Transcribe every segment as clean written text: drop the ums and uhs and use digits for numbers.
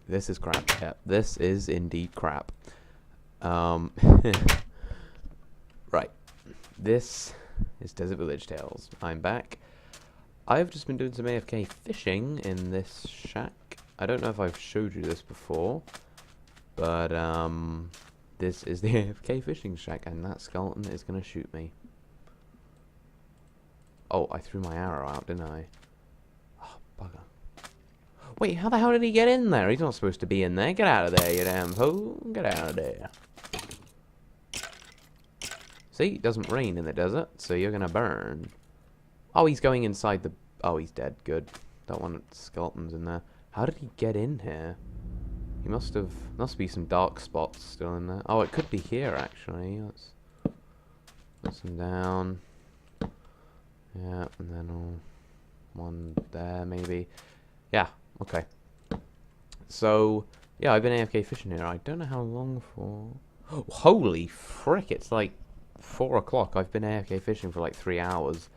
This is crap. Yeah, this is indeed crap. Um, right. This is Desert Village Tales. I'm back. I've just been doing some AFK fishing in this shack. I don't know if I've showed you this before, but this is the AFK fishing shack, and that skeleton is gonna shoot me. Oh, I threw my arrow out, didn't I? Oh, bugger. Wait, how the hell did he get in there? He's not supposed to be in there. Get out of there, you damn fool. Get out of there. See, it doesn't rain in the desert, so you're gonna burn. Oh, he's going inside the... Oh, he's dead. Good. Don't want skeletons in there. How did he get in here? He must have... Must be some dark spots still in there. Oh, it could be here, actually. Let's put some down. Yeah, and then one there, maybe. Yeah, okay. So, yeah, I've been AFK fishing here. I don't know how long for... Oh, holy frick, it's like 4 o'clock. I've been AFK fishing for like 3 hours.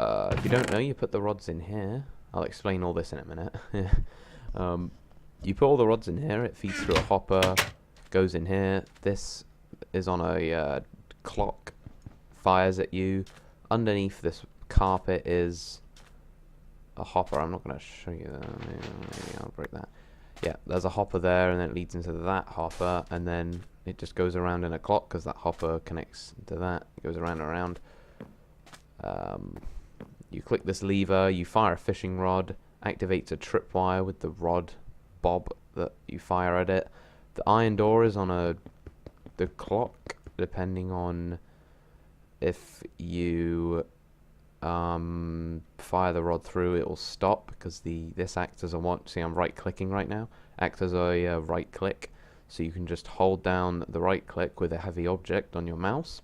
If you don't know, you put the rods in here. I'll explain all this in a minute. You put all the rods in here, it feeds through a hopper, goes in here. This is on a clock, fires at you. Underneath this carpet is a hopper. I'm not going to show you that. Maybe I'll break that. Yeah, there's a hopper there, and then it leads into that hopper, and then it just goes around in a clock because that hopper connects to that. It goes around and around. You click this lever, you fire a fishing rod, activates a tripwire with the rod bob that you fire at it. The iron door is on the clock, depending on if you fire the rod through, it will stop because this acts as a one. See, I'm right clicking right now. Acts as a right click, so you can just hold down the right click with a heavy object on your mouse,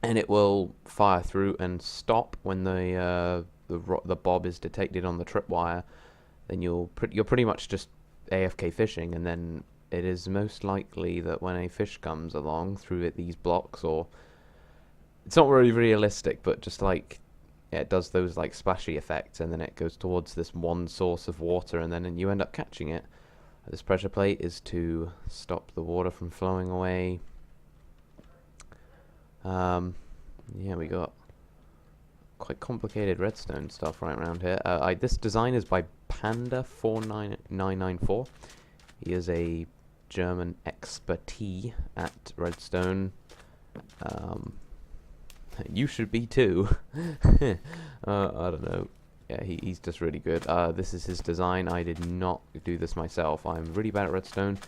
and it will fire through and stop when the bob is detected on the tripwire. Then you're pretty much just AFK fishing, and then it is most likely that when a fish comes along through these blocks, or it's not really realistic, but just like, yeah, it does those like splashy effects, and then it goes towards this one source of water, and then you end up catching it. This pressure plate is to stop the water from flowing away. Yeah, we got quite complicated redstone stuff right around here. This design is by Panda49994. He is a German expertise at redstone. You should be too. I don't know. Yeah, he's just really good. This is his design. I did not do this myself. I'm really bad at redstone.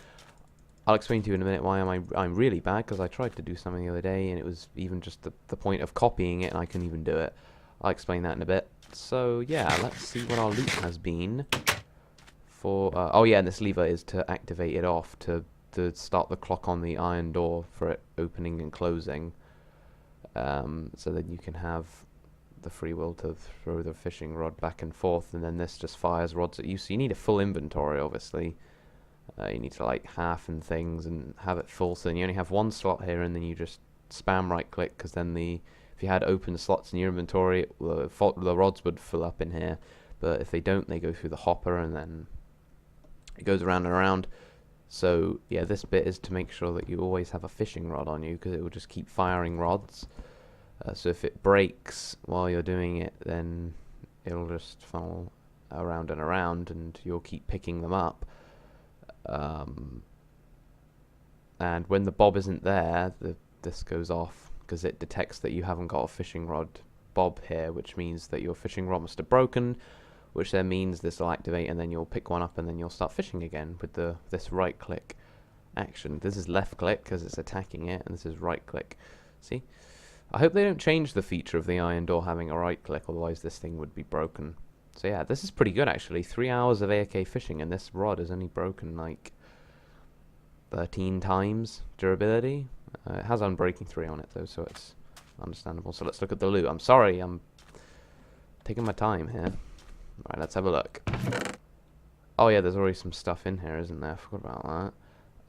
I'll explain to you in a minute why I'm really bad, because I tried to do something the other day and it was even just the point of copying it and I couldn't even do it. I'll explain that in a bit. So yeah, let's see what our loot has been. Oh yeah, and this lever is to activate it off to start the clock on the iron door for it opening and closing. So then you can have the free will to throw the fishing rod back and forth, and then this just fires rods at you. So you need a full inventory, obviously. You need to like halfen things and have it full, so then you only have one slot here, and then you just spam right click, because then if you had open slots in your inventory, the rods would fill up in here, but if they don't, they go through the hopper and then it goes around and around. So yeah, this bit is to make sure that you always have a fishing rod on you, because it will just keep firing rods. So if it breaks while you're doing it, then it'll just fall around and around, and you'll keep picking them up. And when the bob isn't there, this goes off, because it detects that you haven't got a fishing rod bob here, which means that your fishing rod must have broken, which then means this will activate, and then you'll pick one up and then you'll start fishing again with this right click action. This is left click because it's attacking it, and this is right click. See? I hope they don't change the feature of the iron door having a right click, otherwise this thing would be broken. So yeah, this is pretty good actually. 3 hours of AFK fishing, and this rod is only broken like 13 times durability. It has Unbreaking 3 on it though, so it's understandable. So let's look at the loot. I'm sorry, I'm taking my time here. Right, let's have a look. Oh yeah, there's already some stuff in here, isn't there? I forgot about that.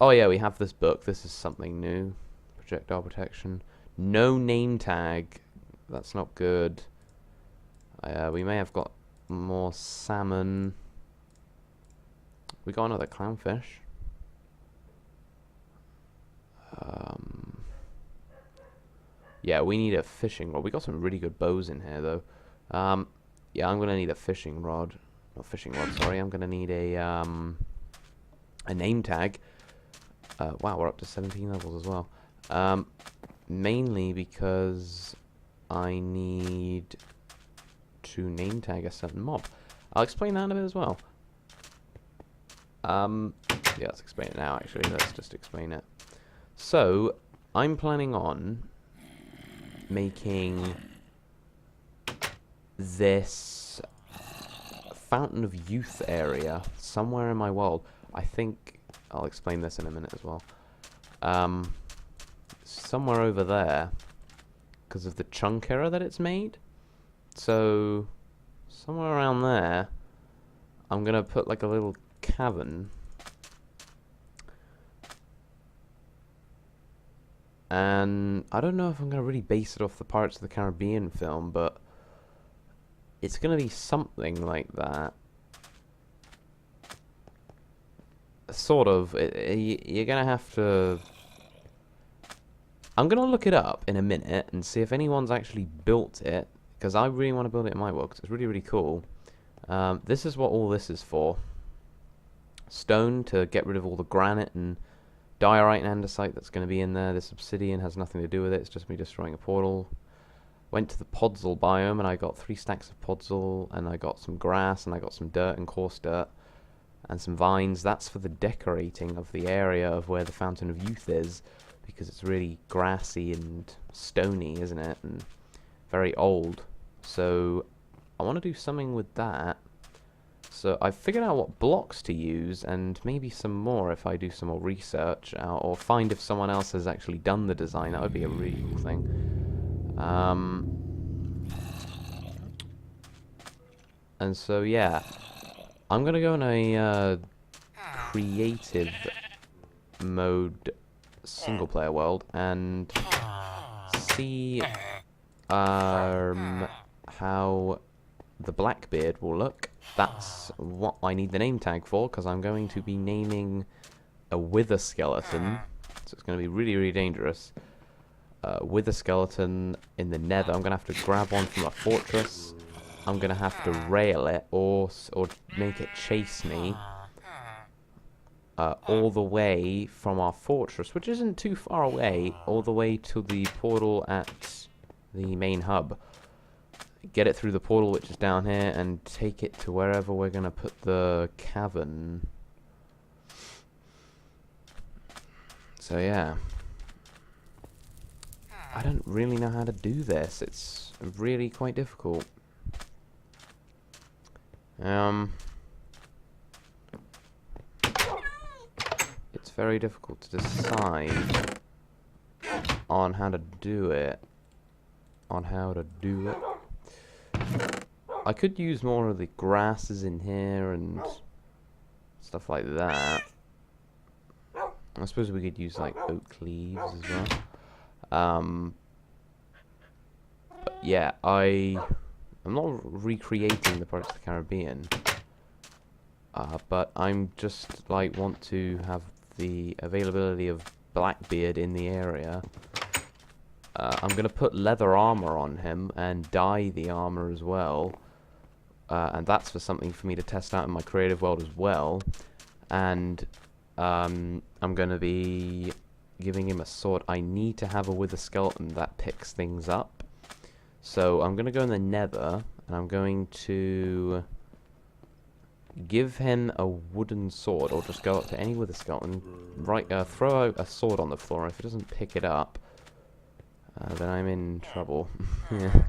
Oh yeah, we have this book. This is something new. Projectile protection. No name tag. That's not good. We may have got more salmon. We got another clownfish. Yeah, we need a fishing rod. We got some really good bows in here, though. Yeah, I'm gonna need a fishing rod. Not fishing rod, sorry. I'm gonna need a name tag. Wow, we're up to 17 levels as well. Mainly because I need to name tag a certain mob. I'll explain that in a bit as well. Yeah, let's explain it now, actually. Let's just explain it. So, I'm planning on making this Fountain of Youth area somewhere in my world. I think I'll explain this in a minute as well. Somewhere over there, because of the chunk error that it's made. So, somewhere around there, I'm gonna put like a little cavern. And I don't know if I'm gonna really base it off the Pirates of the Caribbean film, but it's gonna be something like that. Sort of. You're gonna have to... I'm gonna look it up in a minute and see if anyone's actually built it, because I really want to build it in my world, because it's really, really cool. This is what all this is for. Stone to get rid of all the granite and diorite and andesite that's going to be in there. This obsidian has nothing to do with it. It's just me destroying a portal. Went to the podzol biome and I got 3 stacks of podzol, and I got some grass, and I got some dirt and coarse dirt and some vines. That's for the decorating of the area of where the Fountain of Youth is, because it's really grassy and stony, isn't it? And very old. So I want to do something with that. So I've figured out what blocks to use, and maybe some more if I do some more research, or find if someone else has actually done the design. That would be a really cool thing. And so yeah, I'm gonna go in a creative mode single player world and see how the Blackbeard will look. That's what I need the name tag for, because I'm going to be naming a wither skeleton, so it's going to be really, really dangerous. Wither skeleton in the nether. I'm going to have to grab one from a fortress. I'm going to have to rail it, or make it chase me all the way from our fortress, which isn't too far away, all the way to the portal at the main hub. Get it through the portal, which is down here, and take it to wherever we're going to put the cavern. So yeah, I don't really know how to do this. It's really quite difficult. It's very difficult to decide on how to do it. I could use more of the grasses in here and stuff like that. I suppose we could use like oak leaves as well. But yeah, I'm not recreating the Pirates of the Caribbean. But I'm just like want to have the availability of Blackbeard in the area. I'm going to put leather armor on him and dye the armor as well. And that's for something for me to test out in my creative world as well. And I'm going to be giving him a sword. I need to have a wither skeleton that picks things up. So I'm going to go in the nether, and I'm going to give him a wooden sword, or just go up to any wither skeleton, throw out a sword on the floor, and if it doesn't pick it up, then I'm in trouble. Yeah.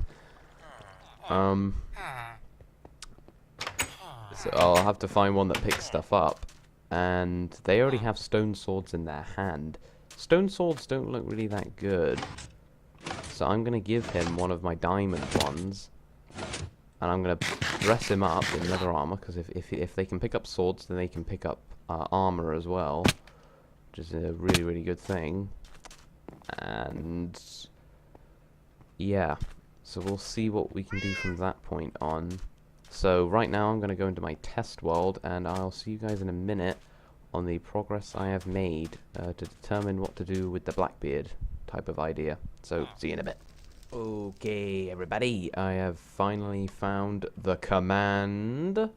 So I'll have to find one that picks stuff up, and they already have stone swords in their hand. Stone swords don't look really that good, so I'm gonna give him one of my diamond ones, and I'm gonna dress him up in leather armor, because if they can pick up swords, then they can pick up armor as well, which is a really, really good thing. And yeah, so we'll see what we can do from that point on. So right now I'm going to go into my test world, and I'll see you guys in a minute on the progress I have made to determine what to do with the Blackbeard type of idea. So see you in a bit. Okay, everybody, I have finally found the command.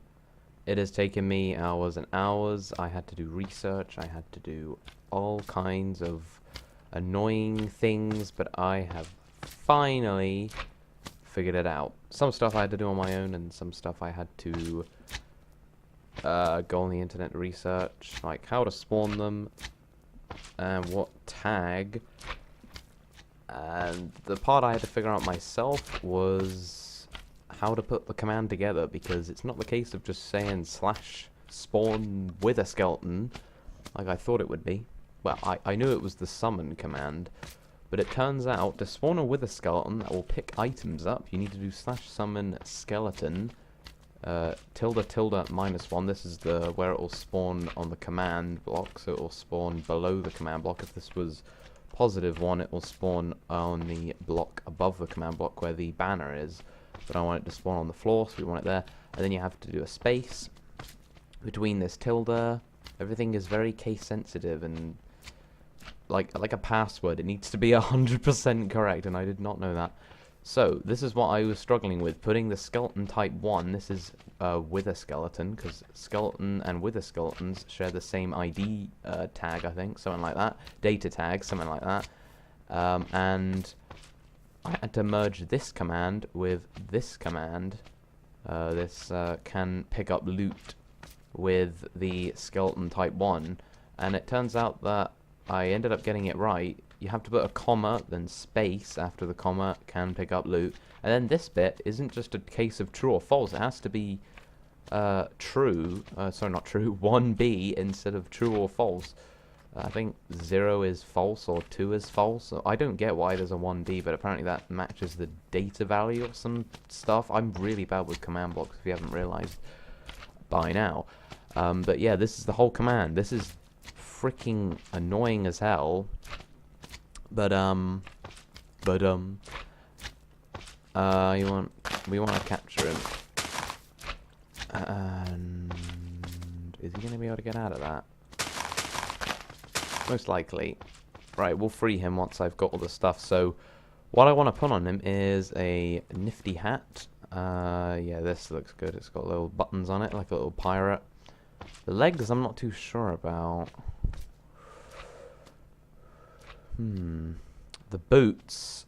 It has taken me hours and hours. I had to do research. I had to do all kinds of annoying things, but I have finally figured it out. Some stuff I had to do on my own, and some stuff I had to go on the internet and research, like how to spawn them and what tag. And the part I had to figure out myself was how to put the command together, because it's not the case of just saying /spawn with a skeleton like I thought it would be. Well, I knew it was the summon command, but it turns out to spawn a wither skeleton that will pick items up, you need to do /summon skeleton ~~1. This is the where it will spawn on the command block, so it will spawn below the command block. If this was +1, it will spawn on the block above the command block where the banner is. But I want it to spawn on the floor, so we want it there. And then you have to do a space between this tilde. Everything is very case sensitive, and like a password, it needs to be 100% correct, and I did not know that. So this is what I was struggling with, putting the skeleton type 1. This is wither skeleton, because skeleton and wither skeletons share the same ID tag, I think, something like that. Data tag, something like that. And I had to merge this command with this command. This can pick up loot with the skeleton type 1. And it turns out that I ended up getting it right. You have to put a comma, then space after the comma, can pick up loot. And then this bit isn't just a case of true or false. It has to be true. Sorry, not true. 1B instead of true or false. I think 0 is false or 2 is false. I don't get why there's a 1B, but apparently that matches the data value or some stuff. I'm really bad with command blocks, if you haven't realized by now. But yeah, this is the whole command. This is freaking annoying as hell. But we want to capture him, and is he going to be able to get out of that? Most likely. Right, we'll free him once I've got all the stuff. So what I want to put on him is a nifty hat. Yeah, this looks good. It's got little buttons on it, like a little pirate. The legs I'm not too sure about. The boots.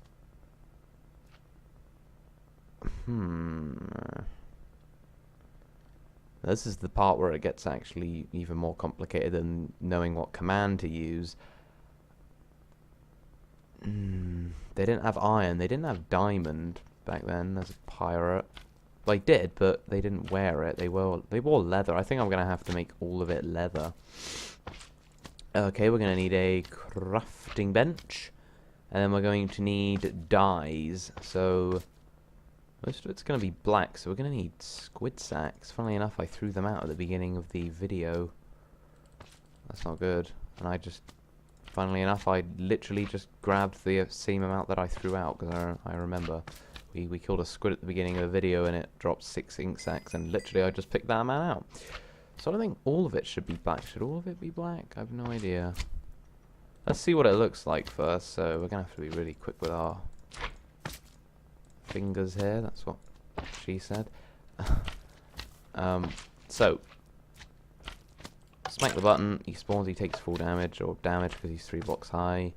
This is the part where it gets actually even more complicated than knowing what command to use. They didn't have iron. They didn't have diamond back then as a pirate. They did, but they didn't wear it. They wore leather. I think I'm gonna have to make all of it leather. Okay, we're gonna need a crafting bench. And then we're going to need dyes. So most of it's going to be black, so we're going to need squid sacks. Funnily enough, I threw them out at the beginning of the video. That's not good. And funnily enough, I literally just grabbed the same amount that I threw out, because I remember we killed a squid at the beginning of the video and it dropped 6 ink sacks, and literally I just picked that amount out. So I don't think all of it should be black. Should all of it be black? I have no idea. Let's see what it looks like first. So we're gonna have to be really quick with our fingers here. That's what she said. So smack the button. He spawns. He takes full damage, or damage, because he's 3 blocks high.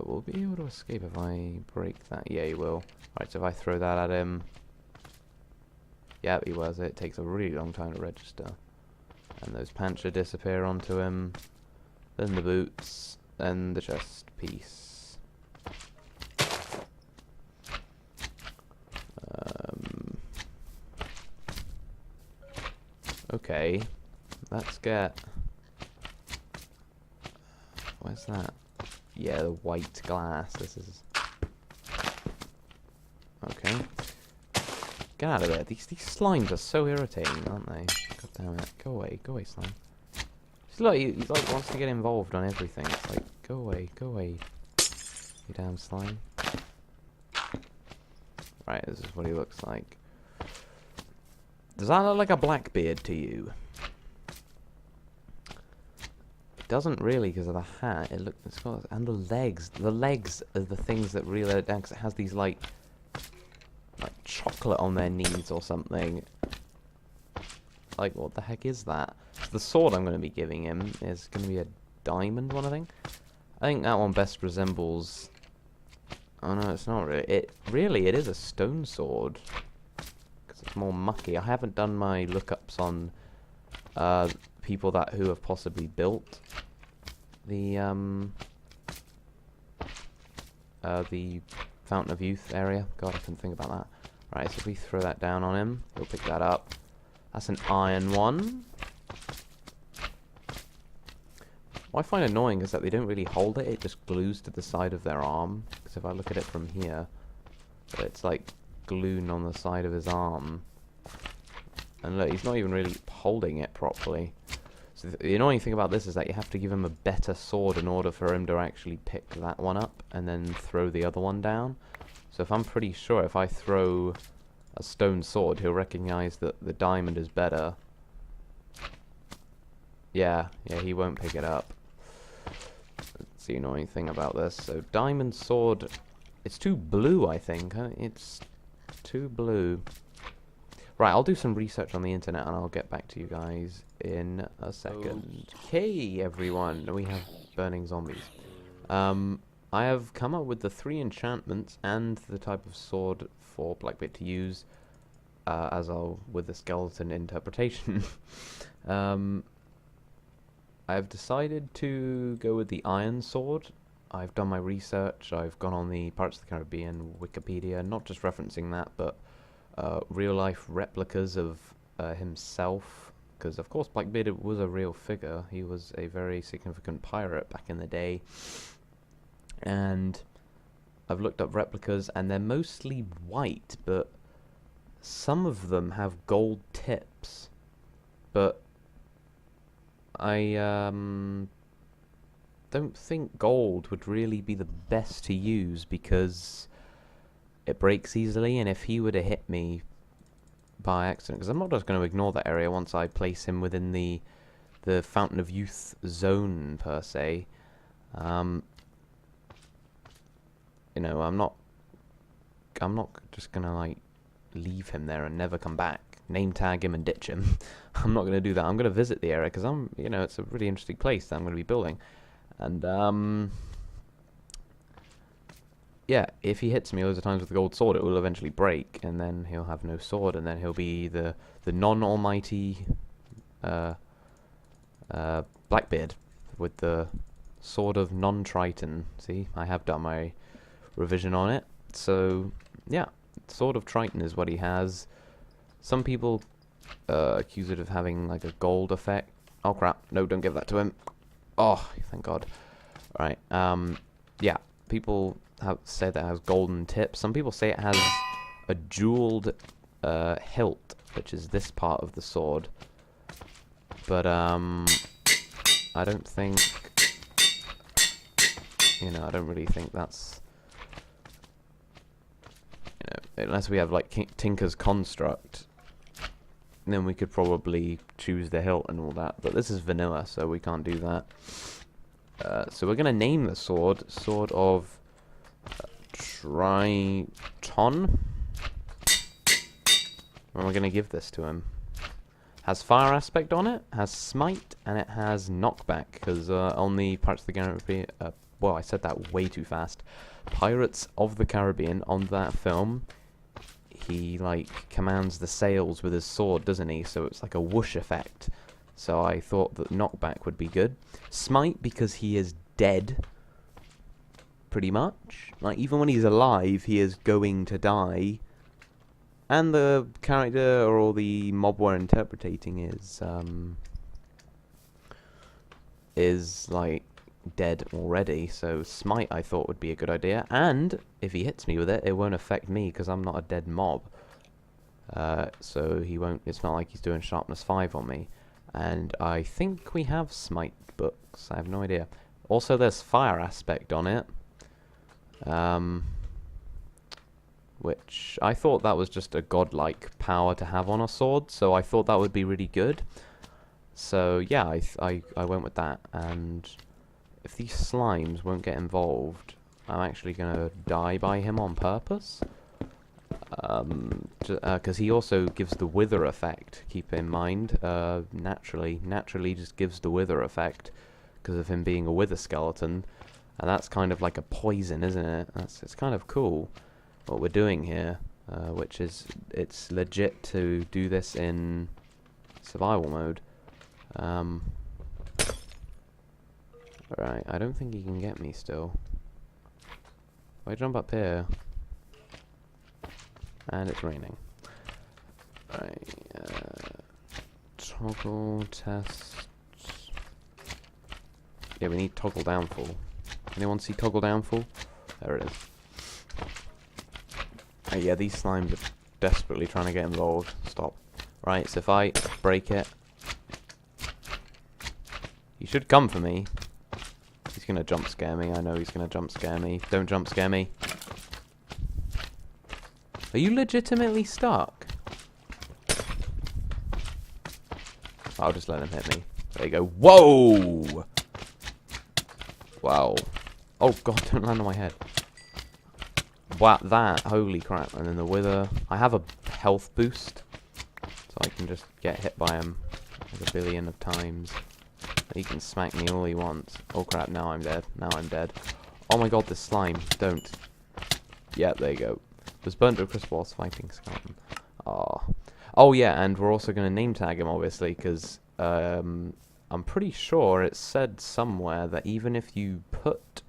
We'll be able to escape if I break that. Yeah, he will. Right. So if I throw that at him, yeah, he wears it. It takes a really long time to register, and those pants should disappear onto him. Then the boots, then the chest piece. Okay, let's get... Where's that? Yeah, the white glass. This is... Okay. Get out of there. These slimes are so irritating, aren't they? God damn it. Go away, slime. Look, he like wants to get involved on everything. It's like, go away, you damn slime. Right, this is what he looks like. Does that look like a Blackbeard to you? It doesn't really because of the hat. It's got, and the legs. The legs are the things that really let it down because it has these like chocolate on their knees or something. Like, what the heck is that? So the sword I'm going to be giving him is going to be a diamond one, I think. I think that one best resembles... Oh no, it's not really. It is a stone sword. Because it's more mucky. I haven't done my lookups on people who have possibly built the Fountain of Youth area. God, I couldn't think about that. Right, so if we throw that down on him, he'll pick that up. That's an iron one. What I find annoying is that they don't really hold it. It just glues to the side of their arm. Because if I look at it from here, it's like glued on the side of his arm. And look, he's not even really holding it properly. So the annoying thing about this is that you have to give him a better sword in order for him to actually pick that one up and then throw the other one down. So if I'm pretty sure if I throw a stone sword, he'll recognize that the diamond is better. Yeah, he won't pick it up. That's the annoying thing about this. So diamond sword, it's too blue, I think. It's too blue. Right, I'll do some research on the internet and I'll get back to you guys in a second. Okay, everyone, we have burning zombies. I have come up with the 3 enchantments and the type of sword for Blackbeard to use, with the skeleton interpretation. I've decided to go with the iron sword. I've done my research. I've gone on the Pirates of the Caribbean Wikipedia, not just referencing that, but real-life replicas of himself. Because, of course, Blackbeard was a real figure. He was a very significant pirate back in the day. And I've looked up replicas, and they're mostly white, but some of them have gold tips. But I don't think gold would really be the best to use because it breaks easily, and if he were to hit me by accident, because I'm not just going to ignore that area once I place him within the Fountain of Youth zone per se. You know, I'm not just gonna like leave him there and never come back, name tag him and ditch him. I'm not gonna do that. I'm gonna visit the area because it's a really interesting place that I'm gonna be building, and yeah, if he hits me loads of times with the gold sword, it will eventually break, and then he'll have no sword, and then he'll be the non-almighty Blackbeard with the sword of non-Triton. See, I have done my revision on it. So yeah, sword of Triton is what he has. Some people accuse it of having like a gold effect. Oh crap, no, don't give that to him. Oh, thank God. Right, yeah, people have said that it has golden tips. Some people say it has a jeweled hilt, which is this part of the sword. But I don't think, I don't really think that's, unless we have like Tinker's construct, then we could probably choose the hilt and all that. But this is vanilla, so we can't do that. So we're gonna name the sword Sword of Triton, and we're gonna give this to him. Has fire aspect on it, has smite, and it has knockback, because on the Pirates of the Caribbean, well, I said that way too fast. Pirates of the Caribbean, on that film, he like commands the sails with his sword, doesn't he? So it's like a whoosh effect. So I thought that knockback would be good. Smite, because he is dead, pretty much. Like, even when he's alive, he is going to die. And the character or the mob we're interpreting is like dead already. So smite, I thought, would be a good idea. And if he hits me with it, it won't affect me because I'm not a dead mob. So he won't. It's not like he's doing sharpness 5 on me. And I think we have smite books. I have no idea. Also, there's fire aspect on it. which I thought that was just a godlike power to have on a sword, so I thought that would be really good. So yeah, I went with that, and if these slimes won't get involved, I'm actually gonna die by him on purpose. Because he also gives the wither effect, keep in mind, naturally just gives the wither effect, because of him being a wither skeleton, and that's kind of like a poison, isn't it? It's kind of cool, what we're doing here, which is, it's legit to do this in survival mode. Alright, I don't think he can get me still. If I jump up here, and it's raining. Right, toggle tests. Yeah, we need toggle downfall. Anyone see toggle downfall? There it is. Oh yeah, these slimes are desperately trying to get involved. Stop. Right, so if I break it, he should come for me. He's gonna jump scare me. I know he's gonna jump scare me. Don't jump scare me. Are you legitimately stuck? I'll just let him hit me. There you go. Whoa! Wow. Oh god, don't land on my head. Wow, that. Holy crap. And then the wither. I have a health boost, so I can just get hit by him like a billion of times. He can smack me all he wants. Oh crap, now I'm dead. Now I'm dead. Oh my god, this slime. Don't. Yeah, there you go. Was burnt to a crisp whilst fighting skeleton. Ah. Oh yeah, and we're also going to name tag him, obviously, because I'm pretty sure it said somewhere that even if you put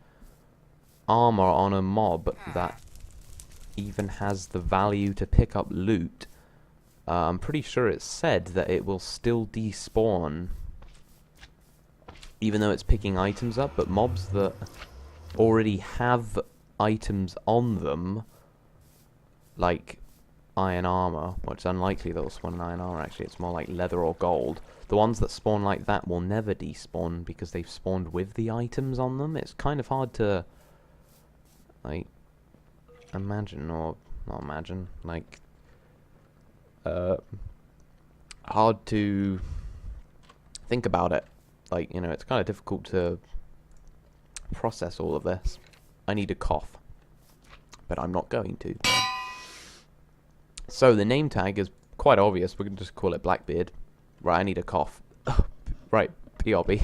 armor on a mob that even has the value to pick up loot, I'm pretty sure it said that it will still despawn, even though it's picking items up, but mobs that already have items on them, like iron armor, which is unlikely they'll spawn in iron armor, actually, it's more like leather or gold. The ones that spawn like that will never despawn because they've spawned with the items on them. It's kind of hard to, like, imagine, or not imagine, like, hard to think about it. Like, you know, it's kind of difficult to process all of this. I need a cough, but I'm not going to. So the name tag is quite obvious. We can just call it Blackbeard. Right, I need a cough. Right, PRB.